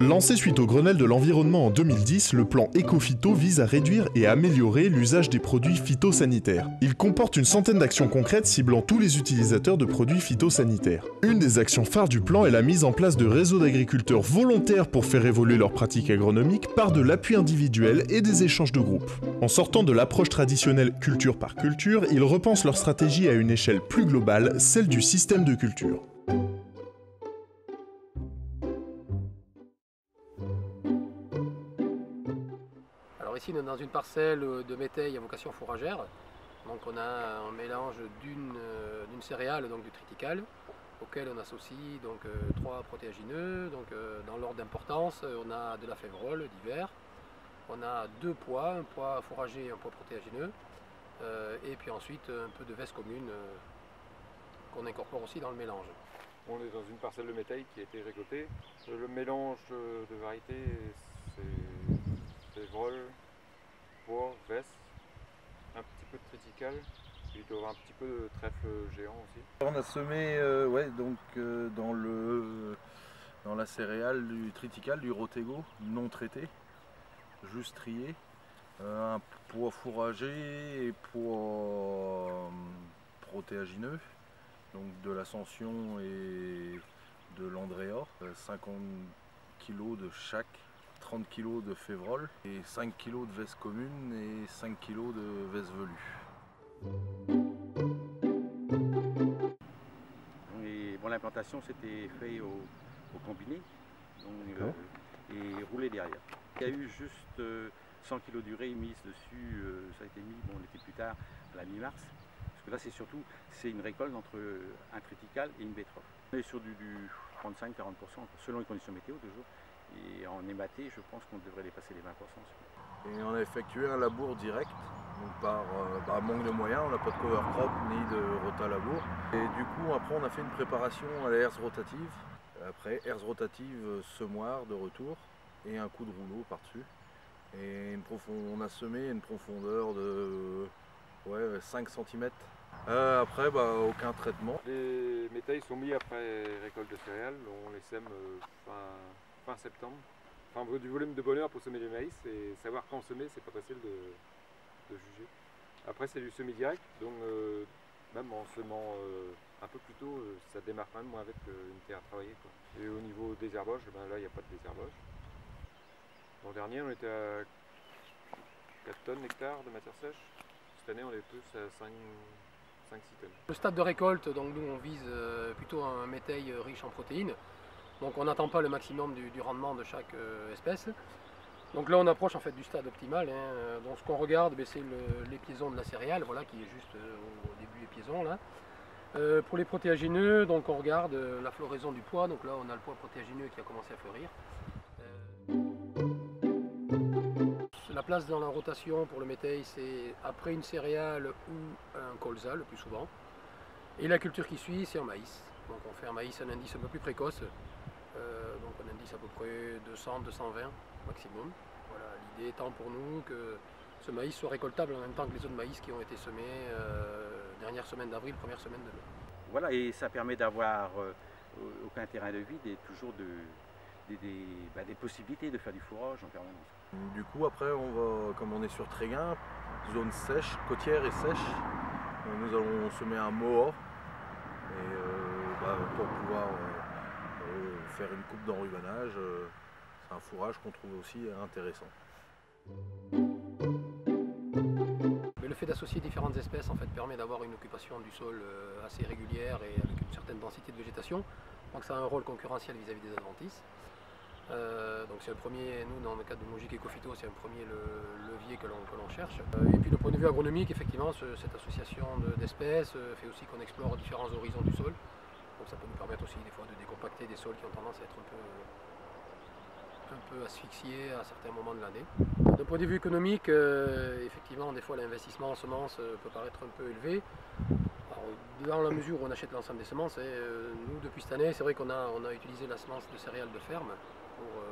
Lancé suite au Grenelle de l'environnement en 2010, le plan Éco-Phyto vise à réduire et à améliorer l'usage des produits phytosanitaires. Il comporte une centaine d'actions concrètes ciblant tous les utilisateurs de produits phytosanitaires. Une des actions phares du plan est la mise en place de réseaux d'agriculteurs volontaires pour faire évoluer leurs pratiques agronomiques par de l'appui individuel et des échanges de groupe. En sortant de l'approche traditionnelle culture par culture, ils repensent leur stratégie à une échelle plus globale, celle du système de culture. Alors ici on est dans une parcelle de métailles à vocation fourragère. Donc on a un mélange d'une céréale, donc du triticale, auquel on associe donc 3 protéagineux. Donc dans l'ordre d'importance, on a de la févrole d'hiver, on a 2 pois, un pois fourragé et un pois protéagineux, et puis ensuite un peu de veste commune qu'on incorpore aussi dans le mélange. On est dans une parcelle de métailles qui a été récoltée. Le mélange de variétés, c'est févrole, pois, veste, un petit peu de triticale, il doit y avoir un petit peu de trèfle géant aussi. On a semé dans la céréale du triticale, du rotego, non traité, juste trié, un pois fourragé et pois protéagineux, donc de l'Ascension et de l'Andrea, 50 kg de chaque, 30 kg de févrole et 5 kg de veste commune et 5 kg de veste velue. Bon, l'implantation s'était fait au combiné et roulé derrière. Il y a eu juste 100 kg d'urée mise dessus, ça a été mis, bon, l'été plus tard, à la mi-mars. Parce que là c'est une récolte entre un triticale et une betterave. On est sur du 35-40%, selon les conditions météo toujours. Et en ématé, je pense qu'on devrait dépasser les 20%. Et on a effectué un labour direct, donc par manque de moyens, on n'a pas de cover crop ni de rota-labour. Et du coup, après, on a fait une préparation à la herse rotative. Après, herse rotative, semoir de retour et un coup de rouleau par-dessus. Et on a semé une profondeur de 5 cm. Après, aucun traitement. Les métailles sont mis après récolte de céréales, on les sème fin septembre. Enfin, on veut du volume de bonheur pour semer du maïs et savoir quand semer, c'est pas facile de juger. Après, c'est du semi-direct, donc même en semant un peu plus tôt, ça démarre quand même moins avec une terre à travailler, quoi. Et au niveau désherbage, là, il n'y a pas de désherbage. L'an dernier, on était à 4 tonnes hectares de matière sèche. Cette année, on est plus à 5-6 tonnes. Le stade de récolte, donc nous on vise plutôt un métail riche en protéines. Donc on n'attend pas le maximum du rendement de chaque espèce. Donc là on approche en fait du stade optimal. Donc ce qu'on regarde, c'est l'épiaison de la céréale, voilà, qui est juste au début épiaison là. Pour les protéagineux, donc on regarde la floraison du pois. Donc là on a le pois protéagineux qui a commencé à fleurir. La place dans la rotation pour le métail, c'est après une céréale ou un colza le plus souvent. Et la culture qui suit, c'est un maïs. Donc on fait un maïs à un indice un peu plus précoce. Donc un indice à peu près 200-220 maximum. Voilà, l'idée étant pour nous que ce maïs soit récoltable en même temps que les autres maïs qui ont été semés dernière semaine d'avril, première semaine de mai. Voilà, et ça permet d'avoir aucun terrain de vide et toujours des possibilités de faire du fourrage en permanence. Du coup, après, comme on est sur Tréguin, zone sèche, côtière et sèche, nous allons semer un moa et, pour pouvoir faire une coupe d'enrubanage. C'est un fourrage qu'on trouve aussi intéressant. Mais le fait d'associer différentes espèces en fait, permet d'avoir une occupation du sol assez régulière et avec une certaine densité de végétation. Donc ça a un rôle concurrentiel vis-à-vis des adventices. Donc c'est le premier, nous dans le cadre de Mogic Éco-Phyto, c'est un premier levier que l'on cherche. Et puis le point de vue agronomique, effectivement, cette association d'espèces fait aussi qu'on explore différents horizons du sol. Donc ça peut nous permettre aussi des fois de décompacter des sols qui ont tendance à être un peu asphyxiés à certains moments de l'année. D'un point de vue économique, effectivement, des fois l'investissement en semences peut paraître un peu élevé. Alors, dans la mesure où on achète l'ensemble des semences, nous depuis cette année, c'est vrai qu'on a utilisé la semence de céréales de ferme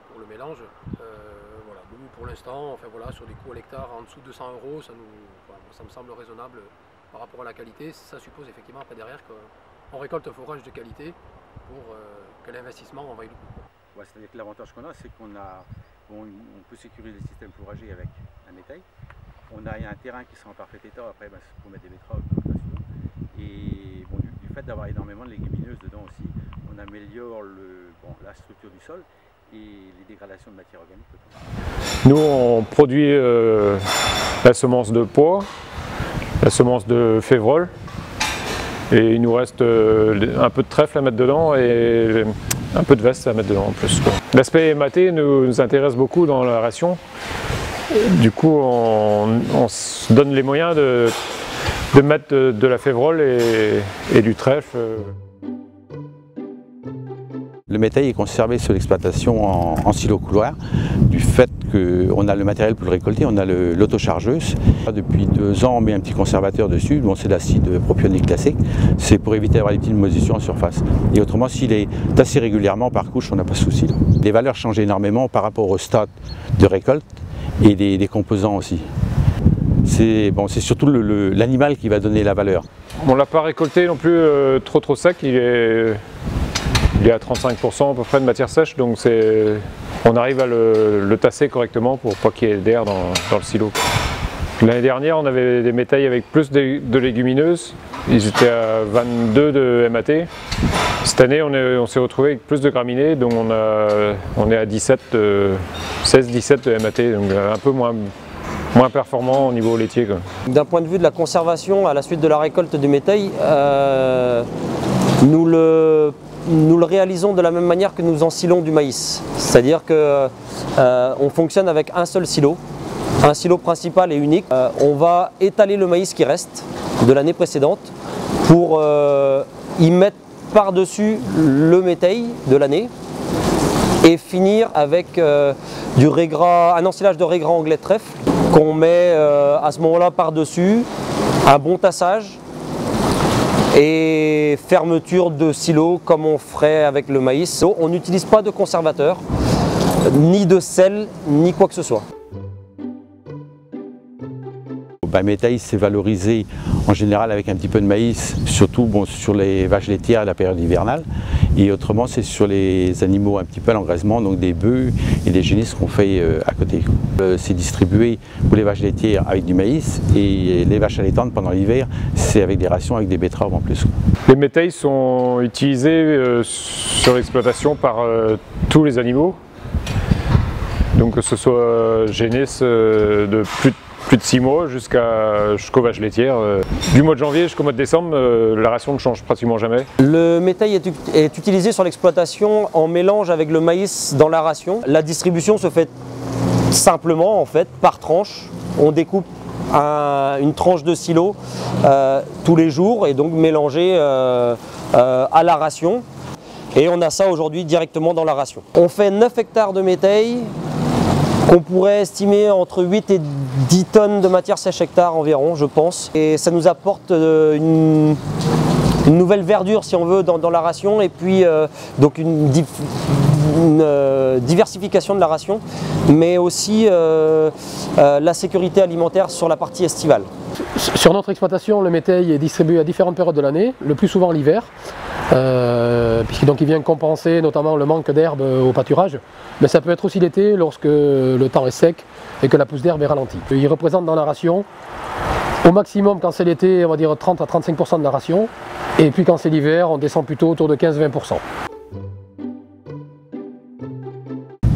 pour le mélange. Voilà, nous pour l'instant, enfin, voilà, sur des coûts à l'hectare en dessous de 200 €, ça me semble raisonnable par rapport à la qualité. Ça suppose effectivement après derrière qu'on récolte un fourrage de qualité pour que l'investissement en vaille le coup. Ouais, c'est-à-dire que l'avantage qu'on a, c'est qu'on on peut sécuriser le système fourrager avec un métail. On a un terrain qui sera en parfait état, après pour mettre des betteraves, et bon, du fait d'avoir énormément de légumineuses dedans aussi, on améliore la structure du sol et les dégradations de matière organique. Nous, on produit la semence de pois, la semence de févrole, et il nous reste un peu de trèfle à mettre dedans et un peu de veste à mettre dedans en plus. L'aspect ématé nous intéresse beaucoup dans la ration. Du coup, on se donne les moyens de mettre de la févrole et du trèfle. Le métail est conservé sur l'exploitation en silo couloir, du fait qu'on a le matériel pour le récolter, on a l'autochargeuse. Depuis 2 ans, on met un petit conservateur dessus, bon, c'est l'acide propionique classique, c'est pour éviter d'avoir des petites moisissures en surface. Et autrement, s'il est tassé régulièrement par couche, on n'a pas de souci. Les valeurs changent énormément par rapport au stade de récolte et des composants aussi. C'est surtout l'animal qui va donner la valeur. On ne l'a pas récolté non plus trop sec, il est à 35% à peu près de matière sèche, donc on arrive à le tasser correctement pour pas qu'il y ait d'air dans le silo. L'année dernière, on avait des métails avec plus de légumineuses, ils étaient à 22 de MAT. Cette année, on s'est retrouvé avec plus de graminées, donc on est à 16-17 de MAT, donc un peu moins performant au niveau laitier. D'un point de vue de la conservation, à la suite de la récolte du métail, nous le réalisons de la même manière que nous ensilons du maïs. C'est-à-dire qu'on fonctionne avec un seul silo, un silo principal et unique. On va étaler le maïs qui reste de l'année précédente pour y mettre par-dessus le métail de l'année et finir avec un ensilage de raies gras anglais de trèfle qu'on met à ce moment-là par-dessus, un bon tassage et fermeture de silo comme on ferait avec le maïs. On n'utilise pas de conservateur, ni de sel, ni quoi que ce soit. Le métail c'est valorisé en général avec un petit peu de maïs, surtout sur les vaches laitières à la période hivernale. Et autrement c'est sur les animaux un petit peu à l'engraissement, donc des bœufs et des génisses qu'on fait à côté. C'est distribué pour les vaches laitières avec du maïs et les vaches allaitantes pendant l'hiver c'est avec des rations avec des betteraves en plus. Les métails sont utilisés sur l'exploitation par tous les animaux, donc que ce soit génisses de plus de 6 mois jusqu'aux vaches laitières. Du mois de janvier jusqu'au mois de décembre, la ration ne change pratiquement jamais. Le métail est utilisé sur l'exploitation en mélange avec le maïs dans la ration. La distribution se fait simplement en fait par tranche. On découpe une tranche de silo tous les jours et donc mélangé à la ration. Et on a ça aujourd'hui directement dans la ration. On fait 9 hectares de métail, qu'on pourrait estimer entre 8 et 10 tonnes de matière sèche hectare environ, je pense. Et ça nous apporte une nouvelle verdure, si on veut, dans la ration, et puis donc une diversification de la ration, mais aussi la sécurité alimentaire sur la partie estivale. Sur notre exploitation, le métail est distribué à différentes périodes de l'année, le plus souvent l'hiver, puisqu'il vient compenser notamment le manque d'herbe au pâturage, mais ça peut être aussi l'été lorsque le temps est sec et que la pousse d'herbe est ralentie. Il représente dans la ration, au maximum quand c'est l'été, on va dire 30 à 35% de la ration, et puis quand c'est l'hiver, on descend plutôt autour de 15-20%.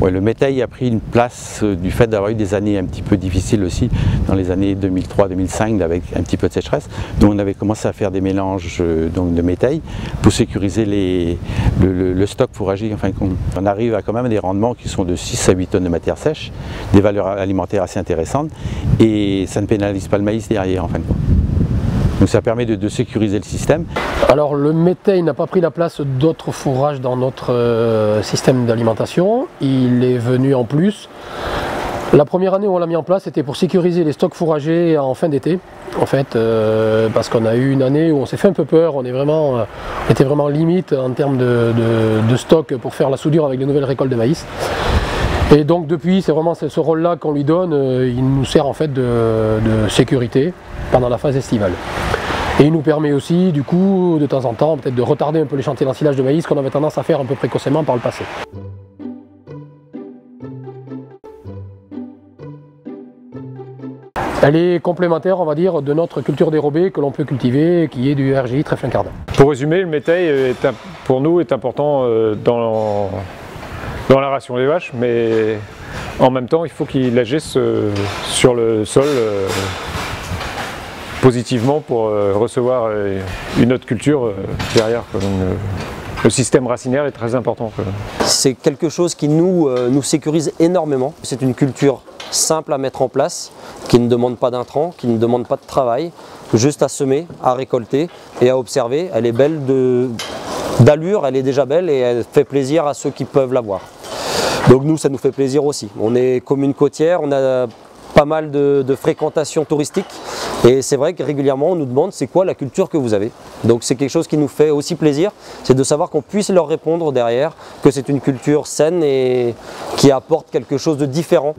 Ouais, le métail a pris une place du fait d'avoir eu des années un petit peu difficiles aussi, dans les années 2003-2005 avec un petit peu de sécheresse. Donc on avait commencé à faire des mélanges de métail pour sécuriser le stock fourrager. Enfin, on arrive à quand même des rendements qui sont de 6 à 8 tonnes de matière sèche, des valeurs alimentaires assez intéressantes et ça ne pénalise pas le maïs derrière en fin de compte. Donc ça permet de sécuriser le système. Alors le métail n'a pas pris la place d'autres fourrages dans notre système d'alimentation, il est venu en plus. La première année où on l'a mis en place, c'était pour sécuriser les stocks fourragers en fin d'été, en fait, parce qu'on a eu une année où on s'est fait un peu peur, on était vraiment limite en termes de stock pour faire la soudure avec les nouvelles récoltes de maïs. Et donc depuis, c'est vraiment ce rôle-là qu'on lui donne, il nous sert en fait de sécurité pendant la phase estivale. Et il nous permet aussi, du coup, de temps en temps, peut-être de retarder un peu les chantiers d'ensilage de maïs qu'on avait tendance à faire un peu précocement par le passé. Elle est complémentaire, on va dire, de notre culture dérobée que l'on peut cultiver, qui est du RGI trèfle-incarnat. Pour résumer, le métail pour nous est important dans la ration des vaches, mais en même temps il faut qu'il agisse sur le sol positivement pour recevoir une autre culture derrière. Le système racinaire est très important. C'est quelque chose qui nous sécurise énormément. C'est une culture simple à mettre en place, qui ne demande pas d'intrants, qui ne demande pas de travail, juste à semer, à récolter et à observer. Elle est belle d'allure, elle est déjà belle et elle fait plaisir à ceux qui peuvent la voir. Donc nous, ça nous fait plaisir aussi. On est commune côtière, on a pas mal de fréquentation touristique et c'est vrai que régulièrement on nous demande c'est quoi la culture que vous avez. Donc c'est quelque chose qui nous fait aussi plaisir, c'est de savoir qu'on puisse leur répondre derrière que c'est une culture saine et qui apporte quelque chose de différent.